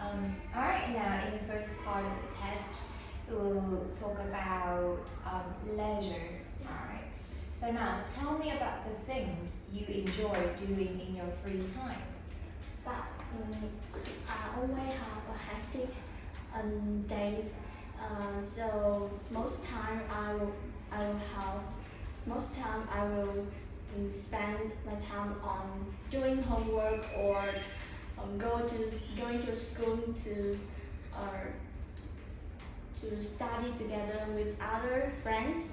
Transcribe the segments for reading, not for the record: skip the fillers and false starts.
Alright, now in the first part of the test, we'll talk about leisure. Alright. So now, tell me about the things you enjoy doing in your free time. But I always have a hectic days. So most time I will spend my time on doing homework or going to school to study together with other friends.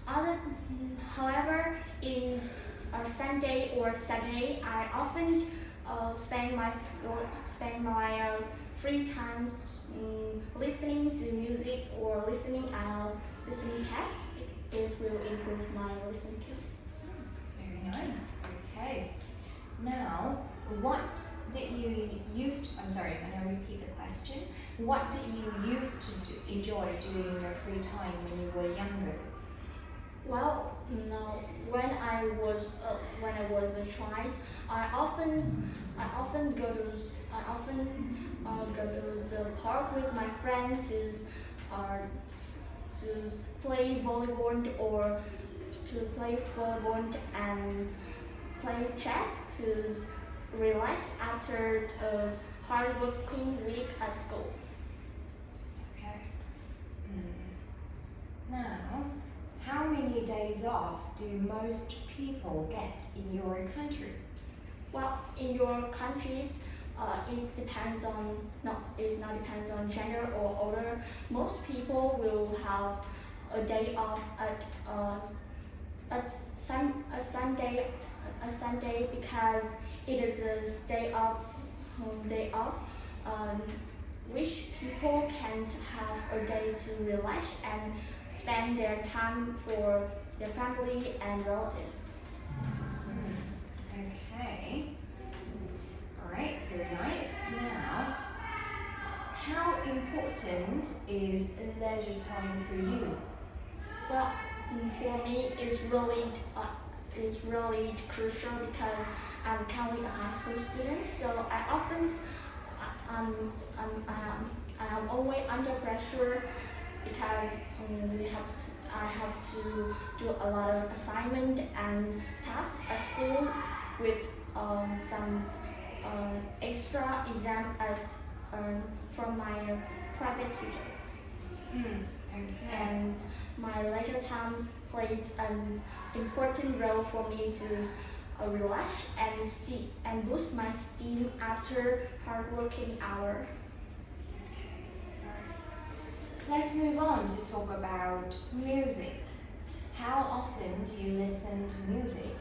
However, in Sunday or Saturday, I often spend my free time listening to music or listening tests. It will improve my listening skills. Very nice. Okay. Now, what did you used to, I'm sorry, I'm going to repeat the question. What did you used to enjoy doing in your free time when you were younger? Well, no. When I was a child, I often go to the park with my friends to play volleyball and play chess to relax after a hard working week at school. Okay. Now, how many days off do most people get in your country? Well, in your countries, it depends on depends on gender or order. Most people will have a day off at a Sunday because it is a day off, which people can have a day to relax and spend their time for their family and relatives. Okay. Alright, very nice. Now, how important is leisure time for you? Well, for me, it's really crucial because I'm currently a high school student, so I'm always under pressure because I have to do a lot of assignment and tasks at school with some extra exam from my private tutor. Okay. And my leisure time played an important role for me to relax and boost my steam after hard working hour. Let's move on to talk about music. How often do you listen to music?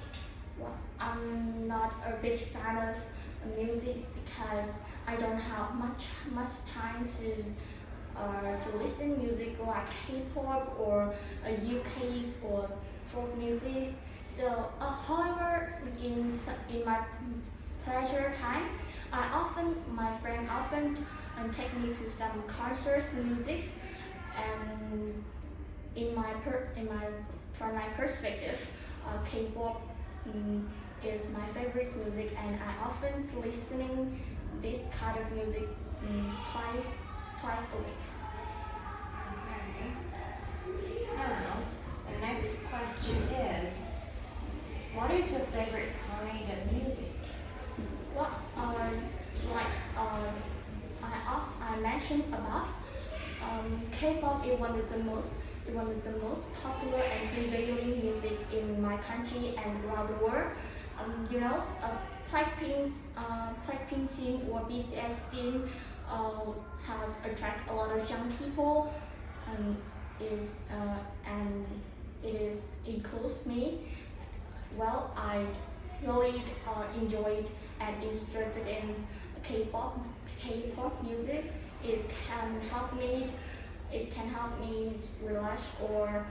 Well, I'm not a big fan of music because I don't have much time to listen music like K-pop or UK's or folk music. So, however, in my pleasure time, my friend often take me to some concerts, music, and from my perspective, K-pop is my favorite music, and I often listening this kind of music twice a week. Okay. Now, the next question is, what is your favorite kind of music? Well, I mentioned above, K-pop is one of the most popular and prevailing music in my country and around the world. Blackpink team or BTS team has attracted a lot of young people, and it includes me. Well, I really enjoyed and interested in K-pop music. It can help me relax or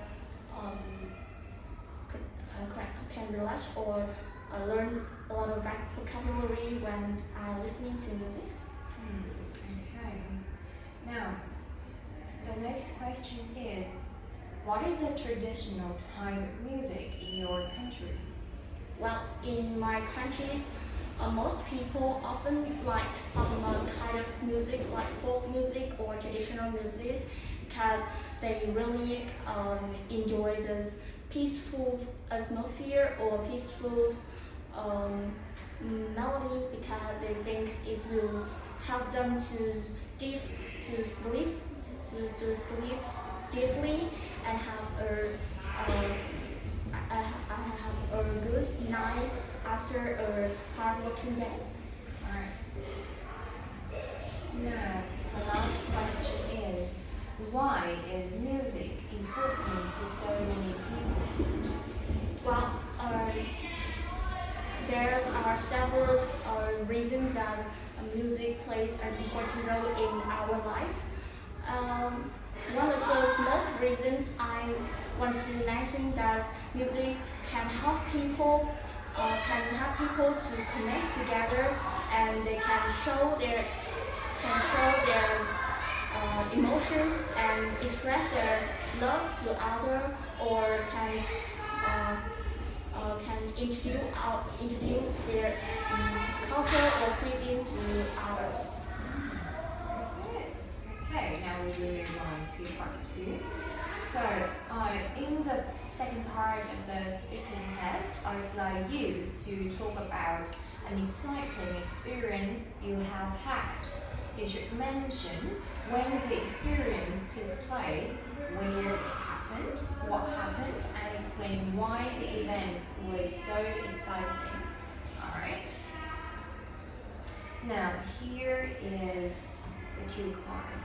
learn a lot of vocabulary when I'm listening to music. Okay. Now, the next question is, what is a traditional type of music in your country? Well, in my countries, most people often like some kind of music like folk music or traditional music because they really enjoy this peaceful atmosphere or peaceful um, melody because they think it will help them to deep to sleep to sleep deeply and have a good night after a hard working day. Alright. Now, the last question is, why is music important to so many people? Well, there are several reasons that music plays an important role in our life. One of those most reasons I want to mention that music can help people to connect together, and they can show their emotions and express their love to others, or can introduce their culture or cuisine to others. Good. Okay, now we will move on to part 2. So, in the second part of the speaking test, I would like you to talk about an exciting experience you have had. You should mention when the experience took place, where it happened, what happened, and explain why the event was so exciting. Alright? Now, here is the cue card.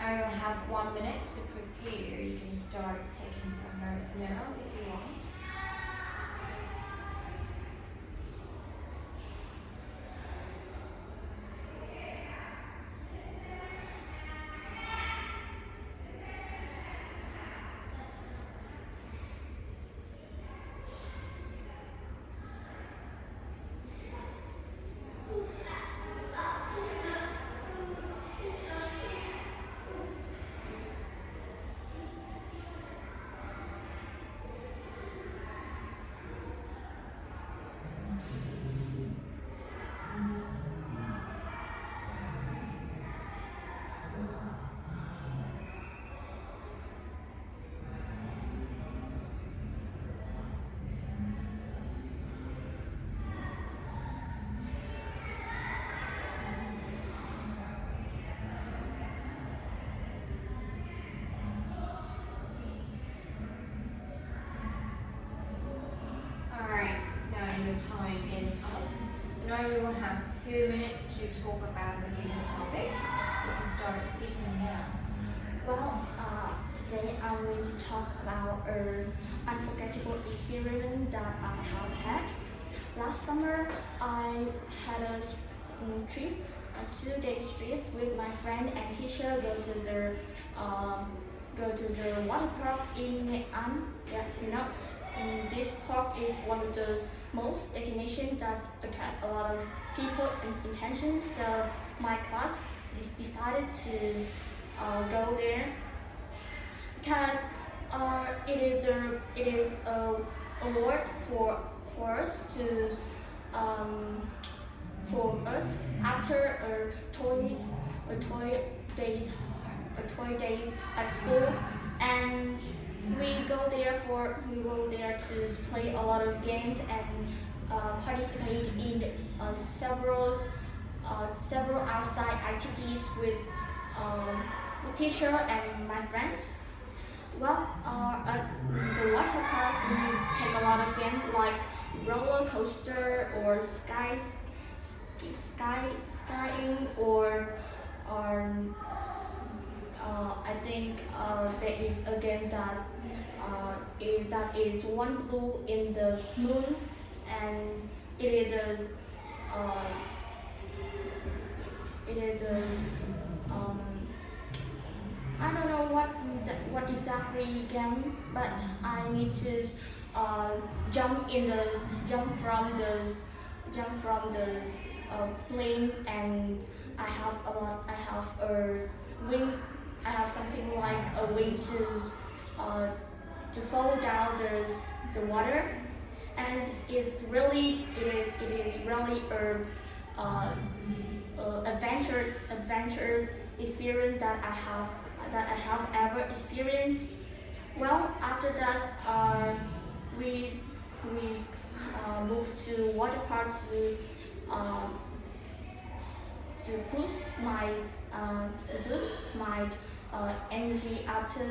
I will have 1 minute to prepare. You can start taking some notes now if you want. Your time is up. So now you will have 2 minutes to talk about the given topic. You can start speaking now. Well, today I'm going to talk about an unforgettable experience that I have had. Last summer, I had a trip, a 2-day trip with my friend and teacher. Go to the water park in MAI. Yeah, you know. And this park is one of those most destinations that attract a lot of people and attention. So my class decided to go there because it is a award for us to for us after a toy days at school, and we go there to play a lot of games and participate in several outside activities with the teacher and my friend. Well, at the water park we take a lot of games like roller coaster or skying or I think there is a game that is one blue in the moon, and it is I don't know what exactly game, but I need to jump from the plane, and I have a wing. I have something like a wing to fall down the water, and it is really adventurous experience that I have ever experienced. Well, after that, we moved to water park uh, to boost my energy after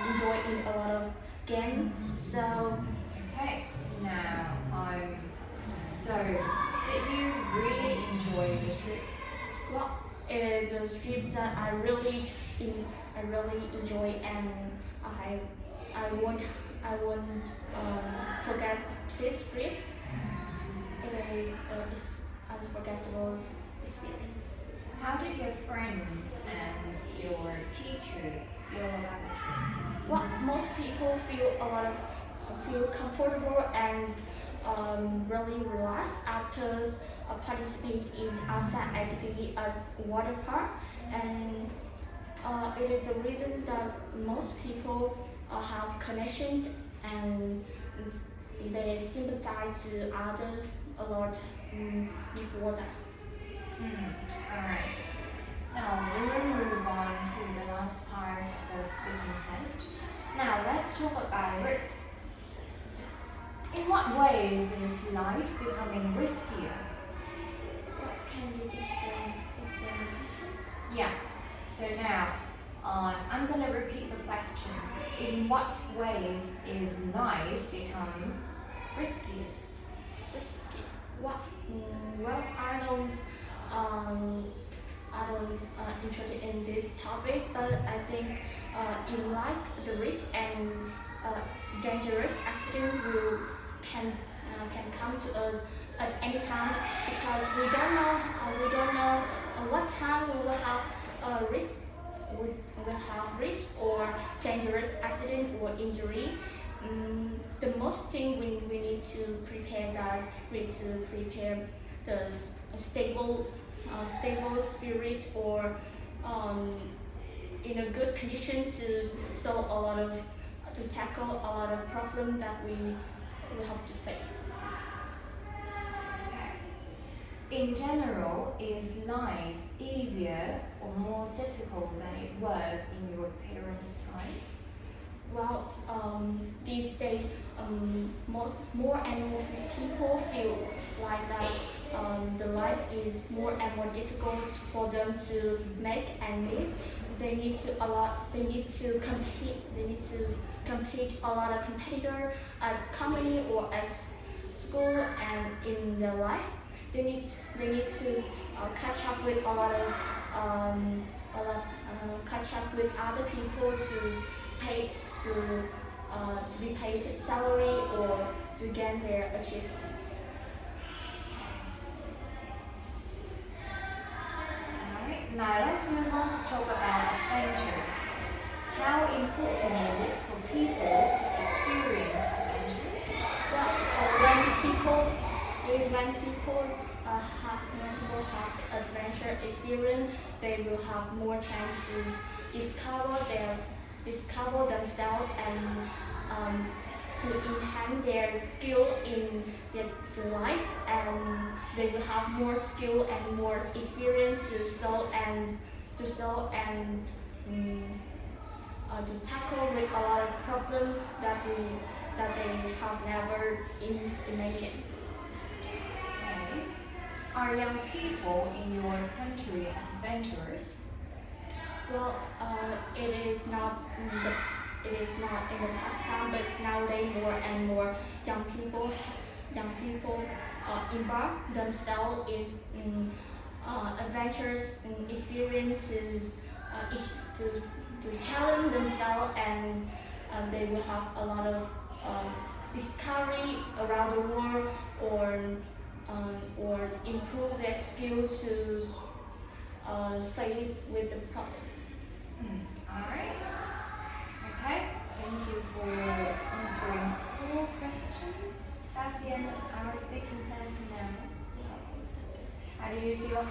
enjoying a lot of games. So Okay, now so did you really enjoy the trip? well, the trip that I really enjoy, and I won't forget this trip. It is an unforgettable experience. How did your friends and your teacher feel about the trip? Well, most people feel comfortable and really relaxed after participating in outside activity as water park, and it is the reason that most people have connection and they sympathize to others a lot before that. Alright. Now we will move on to the last part of the speaking test. Now let's talk about risks. In what ways is life becoming riskier? What can you explain the question? Yeah. So now I'm gonna repeat the question. In what ways is life become riskier? Risky. What? Well, I don't interested in this topic, but I think in life the risk and dangerous accident can come to us at any time, because we don't know what time we will have risk. We will have risk or dangerous accident or injury. The most thing we need to prepare that we need to prepare the stable spirits, or in a good condition to solve to tackle a lot of problems that we have to face. In general, is life easier or more difficult than it was in your parents' time? Well, these days, more and more people feel like that the life is more and more difficult for them to make and live. They need to compete. They need to compete a lot of competitor at company or at school and in their life. They need to catch up with catch up with other people to be paid salary or to gain their achievement. Alright, now let's move on to talk about adventure. How important is it for people to experience adventure? Well, when people have adventure experience, they will have more chance to discover themselves and to enhance their skill in their life, and they will have more skill and more experience to solve and to tackle with a lot of problems that they have never imagined. Okay. Are young people in your country adventurous? Well, it is not in the past time, but nowadays more and more young people embark themselves in adventures and experiences to challenge themselves, and they will have a lot of discovery around the world, or improve their skills to face with the problem. Alright. Okay, thank you for answering all questions. That's the end of our speaking test now. How do you feel?